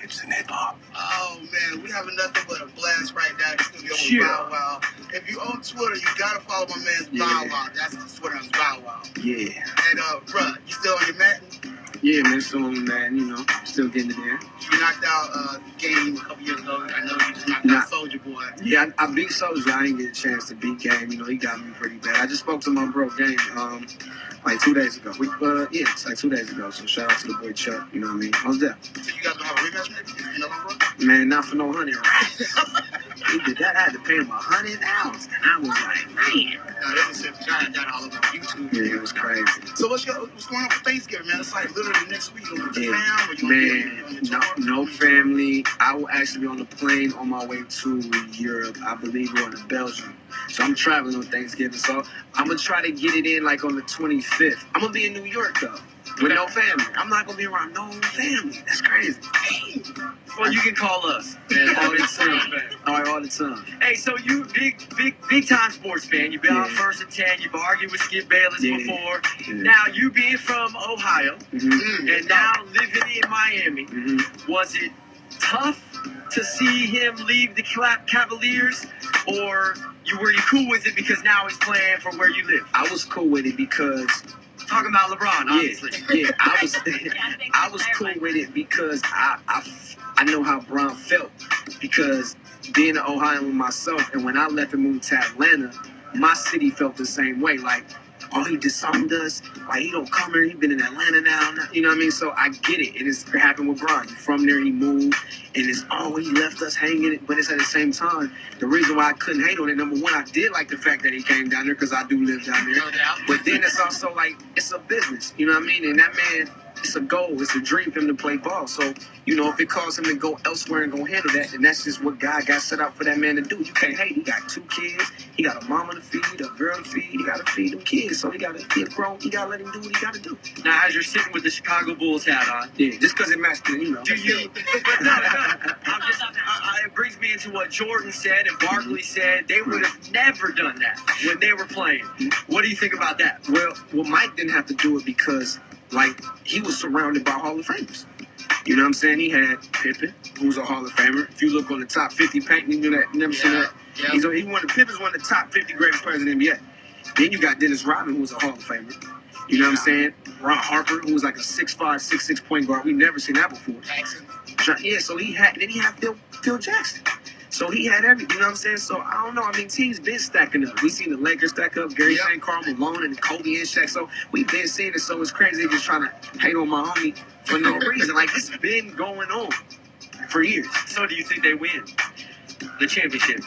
It's in hip hop. Oh man, we having nothing but a blast right now in the studio with Bow Wow. If you on Twitter, you gotta follow my man's Bow Wow. That's the Twitter name's Bow Wow. Yeah. And bruh, you still on your mat? Yeah, man, still on the man, still getting it there. You knocked out the game a couple years ago. I know you just knocked out Soldier Boy. Yeah, I beat Soldier. I didn't get a chance to beat Game. He got me pretty bad. I just spoke to my bro Game like 2 days ago. It's like 2 days ago. So shout out to the boy Chuck. You know what I mean? I was there. So you guys gonna have a rematch maybe? You know what I'm saying? Man, not for no $100. He did that. I had to pay him $100, and I was like, man. No, this is I had that all over YouTube. Yeah, it was crazy. So what's going on for Thanksgiving, man? It's like literally next week. With the fam, or you no family. I will actually be on the plane on my way to Europe. I believe going to Belgium. So I'm traveling on Thanksgiving. So I'm gonna try to get it in like on the 25th. I'm gonna be in New York though. With no family. I'm not going to be around no family. That's crazy. Well, you can call us. Man, all the time. All the time. Hey, so you big time sports fan. You've been on First and 10. You've argued with Skip Bayless before. Yeah. Now, you being from Ohio and now living in Miami, was it tough to see him leave the Cavaliers, or were you cool with it because now he's playing for where you live? I was cool with it because... Talking about LeBron, obviously. Yeah, I was cool with it because I know how Bron felt, because being an Ohioan myself, and when I left and moved to Atlanta, my city felt the same way. Like, oh, he disarmed us. Like, he don't come here. He been in Atlanta now. You know what I mean? So I get it. And it happened with Bron. From there, he moved. And it's, he left us hanging. But it's at the same time, the reason why I couldn't hate on it, number one, I did like the fact that he came down there because I do live down there. But then it's also like, it's a business. You know what I mean? And that man, it's a goal. It's a dream for him to play ball. So, if it caused him to go elsewhere and go handle that, then that's just what God got set out for that man to do. You can't hate. He got 2 kids. He got a mama to feed, a girl to feed. He got to feed them kids. So he got to get grown. He got to let him do what he got to do. Now, as you're sitting with the Chicago Bulls hat on. Yeah, just because it matched the, Do you? No. It brings me into what Jordan said and Barkley said. They would have never done that when they were playing. What do you think about that? Well, Mike didn't have to do it because, he was surrounded by Hall of Famers. You know what I'm saying? He had Pippen, who's a Hall of Famer. If you look on the top 50 paint, you know that. You never seen that? Yeah. Pippen's one of the top 50 greatest players in the NBA. Then you got Dennis Rodman, who's a Hall of Famer. You know what I'm saying? Ron Harper, who was like a 6'5", 6'6" point guard. We've never seen that before. Jackson. Yeah, so he had Phil Jackson. So he had everything, you know what I'm saying? So I don't know. I mean, teams been stacking up. We seen the Lakers stack up, Gary Payne, Karl Malone, and Kobe and Shaq. So we've been seeing it. So it's crazy just trying to hate on my homie for no reason. Like, it's been going on for years. So do you think they win the championship?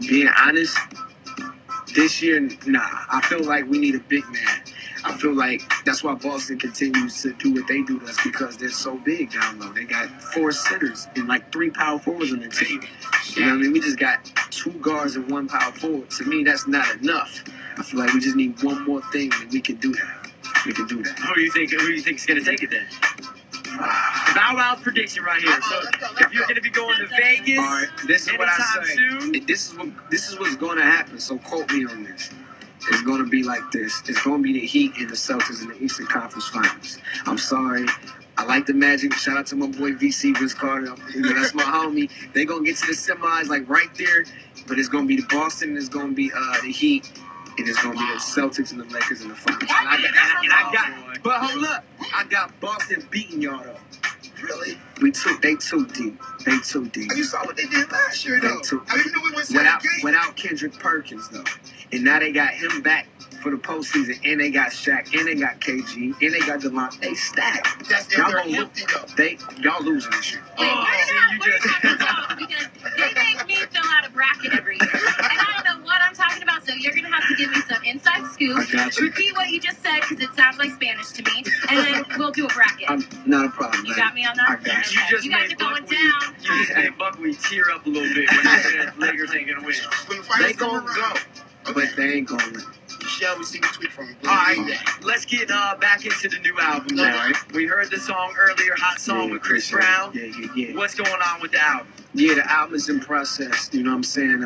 Being honest, this year, nah. I feel like we need a big man. I feel like that's why Boston continues to do what they do to us, because they're so big down low. They got 4 centers and 3 power forwards on their team. You know what I mean? We just got 2 guards and 1 power forward. To me, that's not enough. I feel like we just need one more thing, and we can do that. We can do that. Who do you think is going to take it then? Bow Wow's prediction right here. So if you're going to be going to Vegas, all right, this is what I say. Soon, this is what's going to happen. So quote me on this. It's going to be like this. It's going to be the Heat and the Celtics in the Eastern Conference Finals. I'm sorry. I like the Magic. Shout out to my boy VC, Vince Carter. That's my homie. They're going to get to the semis right there. But it's going to be the Boston, and it's going to be the Heat, and it's going to be the Celtics and the Lakers in the finals. But hold up. I got Boston beating y'all, though. Really? They too deep. They too deep. You saw what they did last year, though. I didn't know we went without Kendrick Perkins, though. And now they got him back for the postseason, and they got Shaq, and they got KG, and they got DeMont. They stacked. That's y'all healthy, though. Y'all losing this year. Because they make me fill out a bracket every year, and I don't know what I'm talking about. So you're gonna have to give me some inside scoop. I got you. Repeat what you just said, because it sounds like Spanish to me, and then we'll do a bracket. Not a problem. You got me on that? I got you. You guys are going down. You just made Buckley tear up a little bit when you said Lakers ain't gonna win. They gonna go, but they ain't gonna win. Shall we see the tweet from him? All right, let's get back into the new album now. Right. We heard the song earlier, Hot Song with Chris Brown. Yeah. What's going on with the album? Yeah, the album is in process. You know what I'm saying?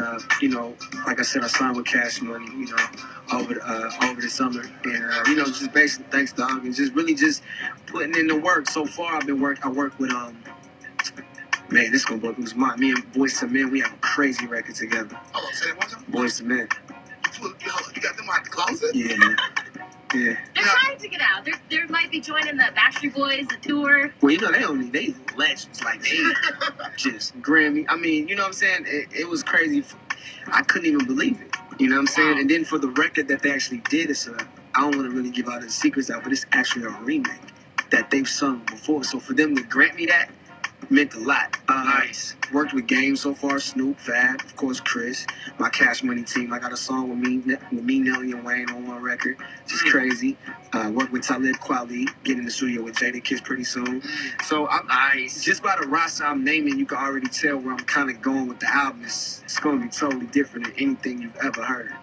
Like I said, I signed with Cash Money, over the summer. And, just basically thanks, dog. And just really just putting in the work. So far, I work with, man, this gonna blow people's mind. Me and Boys to Men, we have a crazy record together. Hold on, say that one time. Boys to Men. You got them out the closet? Yeah, man. Yeah. They're trying to get out. They might be joining the Backstreet Boys, the tour. Well, they legends. Like, they just Grammy. I mean, you know what I'm saying? It was crazy. I couldn't even believe it. You know what I'm saying? And then for the record that they actually did, I don't want to really give out the secrets out, but it's actually a remake that they've sung before. So for them to grant me that meant a lot. Nice. Worked with Game so far, Snoop, Fab, of course, Chris, my Cash Money team. I got a song with me, Nelly, and Wayne on one record. Just crazy. Worked with Talib Kweli, get in the studio with Jadakiss pretty soon. So nice. Just by the roster I'm naming, you can already tell where I'm kind of going with the album. It's going to be totally different than anything you've ever heard.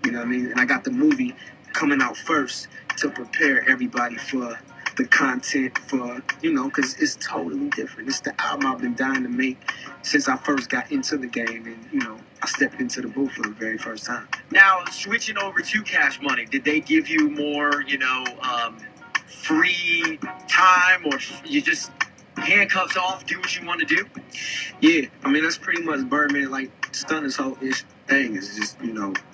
You know what I mean? And I got the movie coming out first to prepare everybody for the content because it's totally different. It's the album I've been dying to make since I first got into the game and, I stepped into the booth for the very first time. Now, switching over to Cash Money, did they give you more, free time, or you just handcuffs off, do what you want to do? Yeah, I mean, that's pretty much Birdman, like, Stunner's whole thing is just,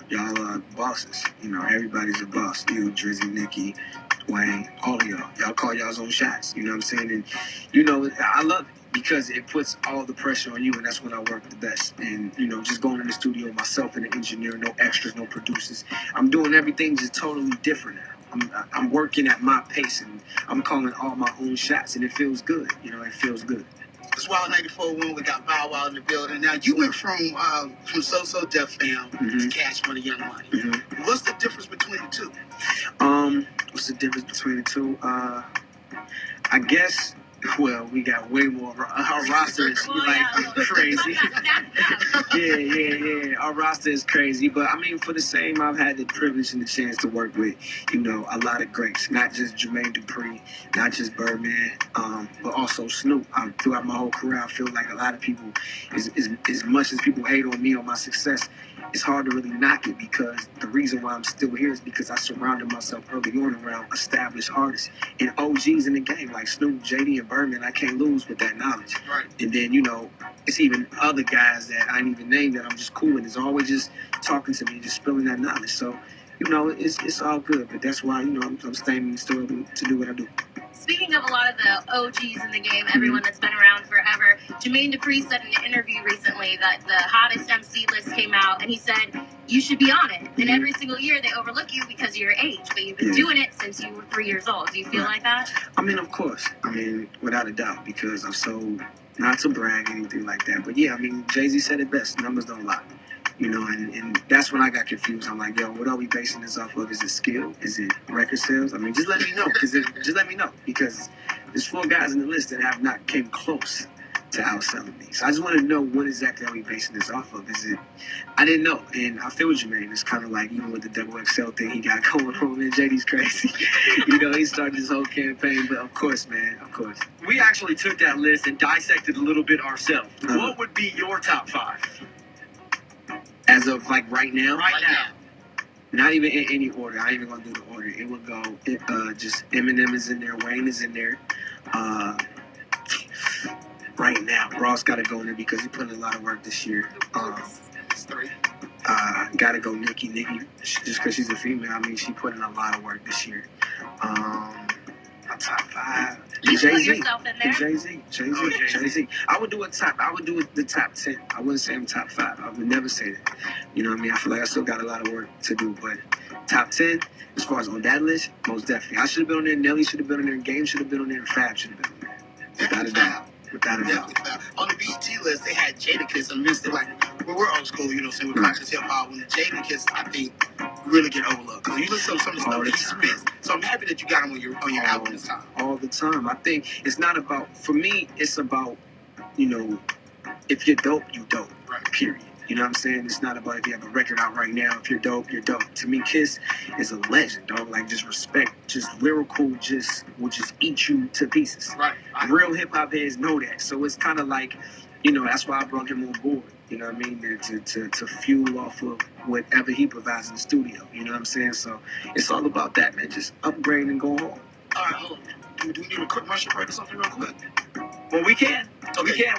y'all are bosses. Everybody's a boss. You, Drizzy, Nicki, Wayne, all of y'all. Y'all call y'all's own shots. You know what I'm saying? And, I love it because it puts all the pressure on you, and that's when I work the best. And, just going in the studio myself and the engineer, no extras, no producers. I'm doing everything just totally different now. I'm working at my pace, and I'm calling all my own shots, and it feels good. It feels good. It's Wild 94 when we got Bow Wow in the building. Now, you went from So Def Fam to Cash Money, Young Money. Mm-hmm. What's the difference between the two? What's the difference between the two? I guess, well, we got way more. Our roster is crazy. Yeah. Our roster is crazy. But, I mean, for the same, I've had the privilege and the chance to work with, a lot of greats. Not just Jermaine Dupri, not just Birdman, but also Snoop. Throughout my whole career, I feel like a lot of people, as much as people hate on me, on my success, it's hard to really knock it because the reason why I'm still here is because I surrounded myself early on around established artists and OGs in the game like Snoop, JD, and Birdman. I can't lose with that knowledge. Right. And then, it's even other guys that I didn't even name that I'm just cool with. It's always just talking to me and just spilling that knowledge. So, it's all good. But that's why, I'm staying still to do what I do. Speaking of a lot of the OGs in the game, everyone that's been around forever, Jermaine Dupri said in an interview recently that the hottest MC list came out, and he said, you should be on it. And every single year they overlook you because of your age, but you've been doing it since you were 3 years old. Do you feel like that? I mean, of course. Without a doubt, because I'm so, not to brag or anything like that, but yeah, Jay-Z said it best, numbers don't lie. And that's when I got confused. I'm like, yo, what are we basing this off of? Is it skill? Is it record sales? Just let me know. Just let me know. Because there's 4 guys in the list that have not came close to outselling me. So I just want to know what exactly are we basing this off of? I didn't know. And I feel with Jermaine. It's kind of like, even with the double XL thing he got going on, man, JD's crazy. He started this whole campaign. But of course, man, of course. We actually took that list and dissected a little bit ourselves. What would be your top 5? As of right now? Right now. Not even in any order. I ain't even gonna do the order. It would go just Eminem is in there, Wayne is in there. Right now, Ross gotta go in there because he put in a lot of work this year. It's 3. Gotta go Nicki, just because she's a female. She put in a lot of work this year. My top 5. You Jay-Z. put yourself in there. Jay-Z. I would do the top 10. I wouldn't say I'm top 5. I would never say that. I feel like I still got a lot of work to do. But top 10, as far as on that list, most definitely. I should have been on there. Nelly should have been on there. Game should have been on there. And Fab should have been on there. Without a doubt. On the BET list, they had Jadakiss and Mr. We're old school, we're conscious hip hop. When the Jadakiss, I think, really get overlooked. Because you listen to some of the stuff that he spits. So I'm happy that you got him on your album this time. All the time. I think it's not about, for me, it's about, if you're dope, you dope. Right. Period. You know what I'm saying? It's not about if you have a record out right now. If you're dope, you're dope. To me, Kiss is a legend, dog. Like, just respect, just lyrical, will just eat you to pieces. Right. Real hip hop heads know that. So it's kind of like, that's why I brought him on board. You know what I mean? To fuel off of whatever he provides in the studio. You know what I'm saying? So it's all about that, man. Just upgrade and go home. All right, hold on. Do we need a quick commercial break or something real quick? Well, we can. Okay. We can.